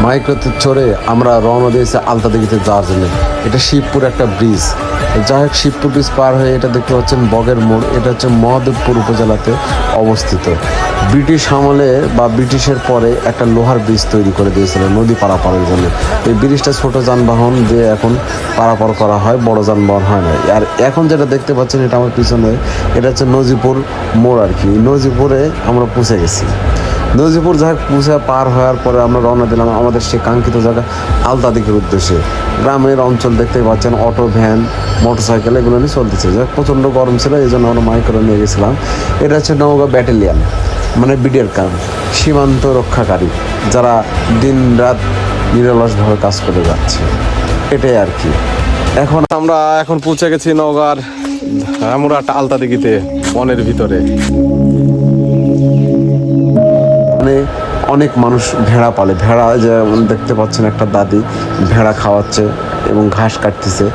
মাইক্রোতে চড়ে আমরা রওনা দিয়েছি আলতাদিঘিতে যাওয়ার জন্য। এটা শিবপুর একটা ব্রিজ। যাই হোক, শিবপুর ব্রিজ পার হয়ে এটা দেখতে পাচ্ছেন বগের মোড়। এটা হচ্ছে মহাদেবপুর উপজেলাতে অবস্থিত। ব্রিটিশ আমলে বা ব্রিটিশের পরে একটা লোহার ব্রিজ তৈরি করে দিয়েছিল নদী পারাপারের জন্য। এই ব্রিজটা ছোট যানবাহন দিয়ে এখন পারাপার করা হয়, বড় যানবাহন হয় না। আর এখন যেটা দেখতে পাচ্ছেন এটা আমার পিছনে, এটা হচ্ছে নজিপুর মোড় আর কি। নজিপুরে আমরা পৌঁছে গেছি। নজিপুর যাই পৌঁছে পার হওয়ার পরে আমরা রওনা দিলাম আমাদের সেই কাঙ্ক্ষিত জায়গা আলতাদিঘির উদ্দেশ্যে। গ্রামের অঞ্চল দেখতে পাচ্ছেন, অটো, ভ্যান, মোটরসাইকেল এগুলো নিয়ে চলতেছে। যাই প্রচণ্ড গরম ছিল, এই জন্য আমরা মাইক্রো নিয়ে গেছিলাম। এটা হচ্ছে নওগাঁ ব্যাটালিয়ান, মানে বিডিআর ক্যাম্প, সীমান্ত রক্ষাকারী, যারা দিন রাত নিরলসভাবে কাজ করে যাচ্ছে। এটাই আর কি। আমরা এখন পৌঁছে গেছি নওগাঁর ধামুরাট আলতাদিঘিতে, বনের ভিতরে। মানে অনেক মানুষ ভেড়া পালে। ভেড়া যে দেখতে পাচ্ছেন একটা দাদি ভেড়া খাওয়াচ্ছে এবং ঘাস কাটতেছে।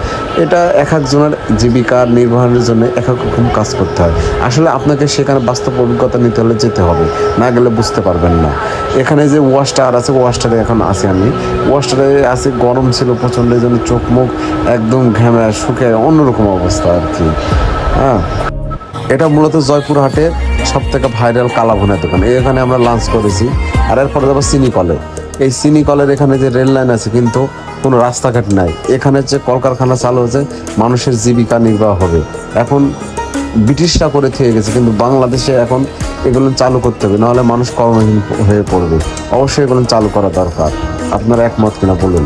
এটা এক একজনের জীবিকা নির্বাহের জন্য এক এক রকম কাজ করতে হয়। আসলে আপনাকে সেখানে বাস্তব অভিজ্ঞতা নিতে হলে যেতে হবে, না গেলে বুঝতে পারবেন না। এখানে যে ওয়াশটার আছে, ওয়াশটারে এখন আছি আমি। ওয়াশটারে আছে, গরম ছিল প্রচণ্ড, এই জন্য চোখ মুখ একদম ঘেমে শুকে অন্যরকম অবস্থা আর কি। হ্যাঁ, এটা মূলত জয়পুরহাটের সব থেকে ভাইরাল কালাভুনের দোকান। এখানে আমরা লাঞ্চ করেছি। আর এরপরে যাবো চিনিকলে। এই চিনিকলের এখানে যে রেল লাইন আছে, কিন্তু কোনো রাস্তাঘাট নাই। এখানে যে কলকারখানা চালু হয়েছে, মানুষের জীবিকা নির্বাহ হবে। এখন ব্রিটিশরা করে থেকে গেছে, কিন্তু বাংলাদেশে এখন এগুলো চালু করতে হবে, নাহলে মানুষ কর্মহীন হয়ে পড়বে। অবশ্যই এগুলো চালু করা দরকার। আপনারা একমত কিনা বলুন।